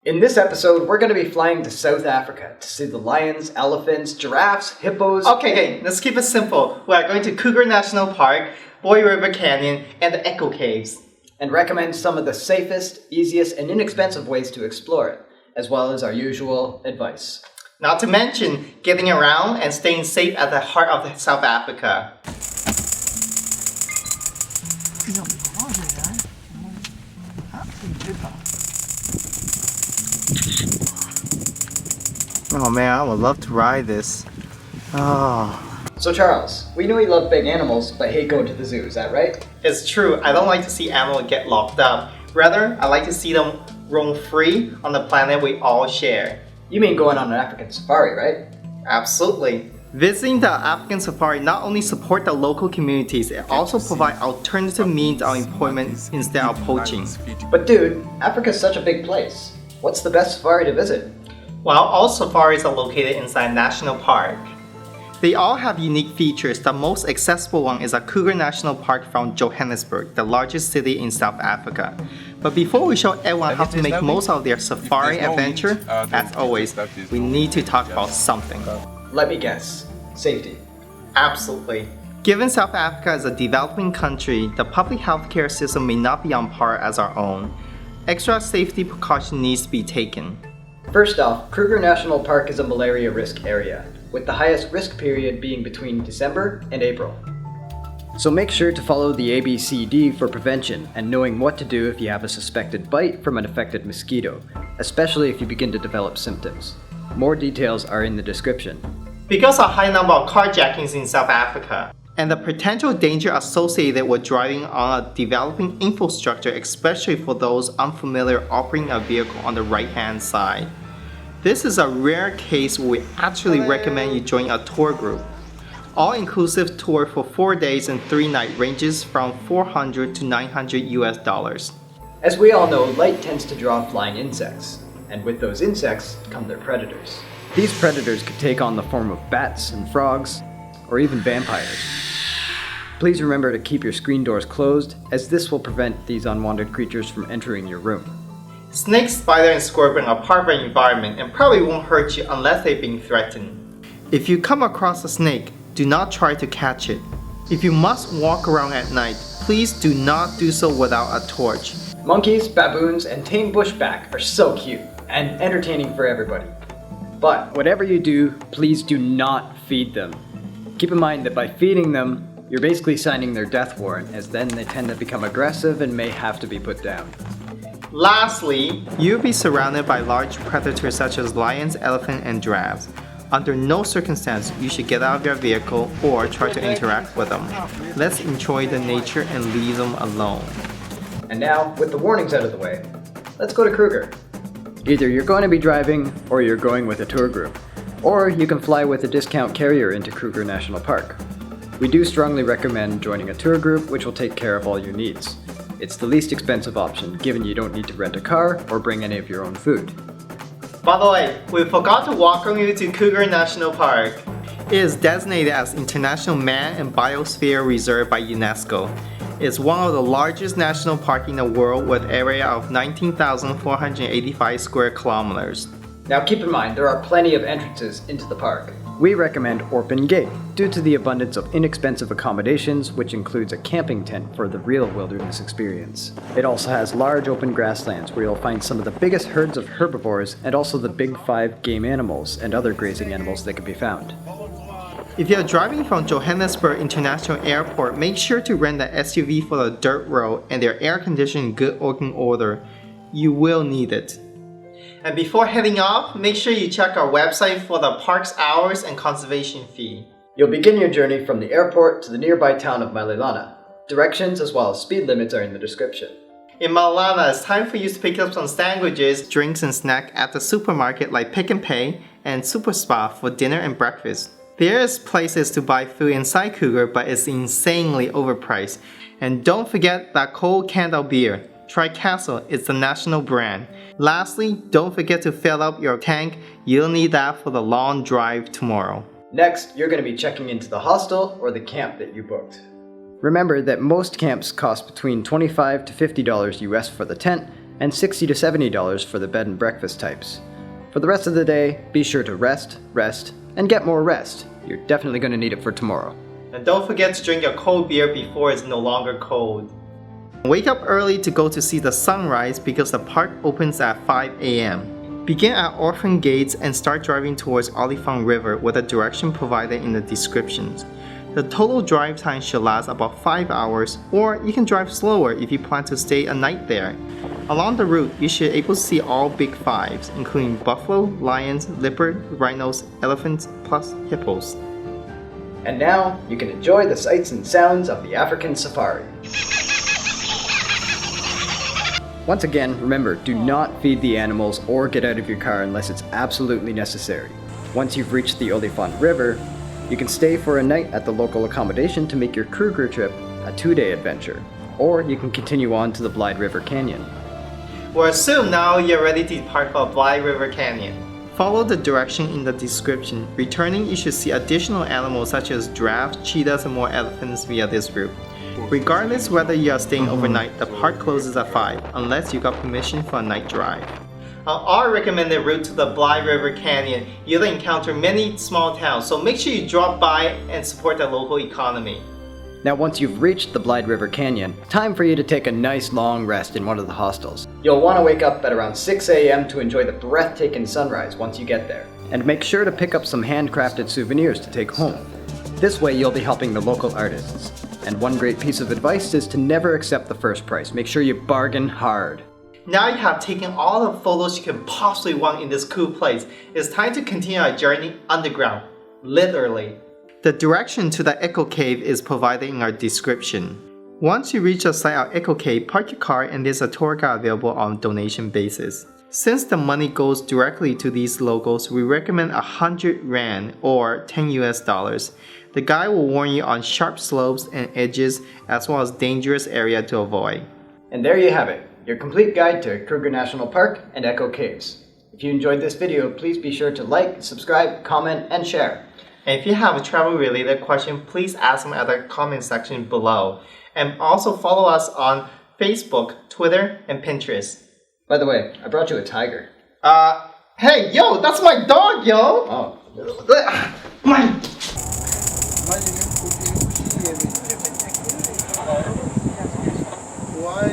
In this episode, we're going to be flying to South Africa to see the lions, elephants, giraffes, hippos... Okay, let's keep it simple. We are going to Kruger National Park, Blyde River Canyon, and the Echo Caves. And recommend some of the safest, easiest, and inexpensive ways to explore it, as well as our usual advice. Not to mention getting around and staying safe at the heart of South Africa. Oh man, I would love to ride this. So Charles, we know you love big animals, but hate going to the zoo, is that right? It's true, I don't like to see animals get locked up. Rather, I like to see them roam free on the planet we all share. You mean going on an African safari, right? Absolutely. Visiting the African safari not only support the local communities, it also provide alternative means of employment instead of poaching. But dude, Africa's such a big place. What's the best safari to visit? Well, all safaris are located inside National Park. They all have unique features. The most accessible one is a Kruger National Park from Johannesburg, the largest city in South Africa. But before we show everyone how to make most of their safari adventure, as always, we need to talk about something. Let me guess. Safety. Absolutely. Given South Africa is a developing country, the public healthcare system may not be on par as our own. Extra safety precaution needs to be taken. First off, Kruger National Park is a malaria risk area, with the highest risk period being between December and April. So make sure to follow the ABCD for prevention and knowing what to do if you have a suspected bite from an affected mosquito, especially if you begin to develop symptoms. More details are in the description. Because of a high number of carjackings in South Africa, and the potential danger associated with driving on a developing infrastructure, especially for those unfamiliar operating a vehicle on the right-hand side. This is a rare case where we actually recommend you join a tour group. All-inclusive tour for 4 days and 3 nights ranges from $400 to $900 US. As we all know, light tends to draw flying insects, and with those insects come their predators. These predators could take on the form of bats and frogs, or even vampires. Please remember to keep your screen doors closed, as this will prevent these unwanted creatures from entering your room. Snakes, spiders, and scorpions are part of the environment and probably won't hurt you unless they're being threatened. If you come across a snake, do not try to catch it. If you must walk around at night, please do not do so without a torch. Monkeys, baboons, and tame bushback are so cute and entertaining for everybody. But whatever you do, please do not feed them. Keep in mind that by feeding them, you're basically signing their death warrant, as then they tend to become aggressive and may have to be put down. Lastly, you'll be surrounded by large predators such as lions, elephants, and giraffes. Under no circumstance you should get out of your vehicle or try to interact with them. Let's enjoy the nature and leave them alone. And now, with the warnings out of the way, let's go to Kruger. Either you're going to be driving, or you're going with a tour group. Or you can fly with a discount carrier into Kruger National Park. We do strongly recommend joining a tour group, which will take care of all your needs. It's the least expensive option, given you don't need to rent a car or bring any of your own food. By the way, we forgot to welcome you to Kruger National Park. It is designated as International Man and Biosphere Reserve by UNESCO. It's one of the largest national parks in the world with an area of 19,485 square kilometers. Now keep in mind, there are plenty of entrances into the park. We recommend Open Gate, due to the abundance of inexpensive accommodations, which includes a camping tent for the real wilderness experience. It also has large open grasslands where you'll find some of the biggest herds of herbivores and also the big 5 game animals and other grazing animals that can be found. If you're driving from Johannesburg International Airport, make sure to rent an SUV for the dirt road and their air conditioning in good working order. You will need it. And before heading off, make sure you check our website for the park's hours and conservation fee. You'll begin your journey from the airport to the nearby town of Malelana. Directions as well as speed limits are in the description. In Malelana, it's time for you to pick up some sandwiches, drinks, and snacks at the supermarket like Pick and Pay and Super Spa for dinner and breakfast. There's places to buy food inside Kruger, but it's insanely overpriced. And don't forget that cold candle beer. Try Castle, it's the national brand. Lastly, don't forget to fill up your tank. You'll need that for the long drive tomorrow. Next, you're going to be checking into the hostel or the camp that you booked. Remember that most camps cost between $25 to $50 US for the tent, and $60 to $70 for the bed and breakfast types. For the rest of the day, be sure to rest, and get more rest. You're definitely going to need it for tomorrow. And don't forget to drink your cold beer before it's no longer cold. Wake up early to go to see the sunrise because the park opens at 5 a.m. Begin at Orphan Gates and start driving towards Olifant River with a direction provided in the descriptions. The total drive time should last about 5 hours, or you can drive slower if you plan to stay a night there. Along the route, you should be able to see all big fives, including buffalo, lions, leopard, rhinos, elephants, plus hippos. And now, you can enjoy the sights and sounds of the African safari. Once again, remember, do not feed the animals or get out of your car unless it's absolutely necessary. Once you've reached the Olifant River, you can stay for a night at the local accommodation to make your Kruger trip a 2-day adventure, or you can continue on to the Blyde River Canyon. We'll assume now you're ready to depart for Blyde River Canyon. Follow the direction in the description. Returning, you should see additional animals such as giraffes, cheetahs, and more elephants via this route. Regardless whether you are staying overnight, the park closes at 5 unless you got permission for a night drive. On our recommended route to the Blyde River Canyon, you'll encounter many small towns, so make sure you drop by and support the local economy. Now once you've reached the Blyde River Canyon, time for you to take a nice long rest in one of the hostels. You'll want to wake up at around 6 a.m. to enjoy the breathtaking sunrise once you get there. And make sure to pick up some handcrafted souvenirs to take home. This way you'll be helping the local artists. And one great piece of advice is to never accept the first price. Make sure you bargain hard. Now you have taken all the photos you can possibly want in this cool place. It's time to continue our journey underground. Literally. The direction to the Echo Cave is provided in our description. Once you reach the site of Echo Cave, park your car and there's a tour guide available on donation basis. Since the money goes directly to these locals, we recommend 100 Rand or 10 US dollars. The guide will warn you on sharp slopes and edges as well as dangerous area to avoid. And there you have it, your complete guide to Kruger National Park and Echo Caves. If you enjoyed this video, please be sure to like, subscribe, comment, and share. And if you have a travel related question, please ask them at the comment section below. And also follow us on Facebook, Twitter, and Pinterest. By the way, I brought you a tiger. Hey, yo, that's my dog, yo! Oh. Mine! Why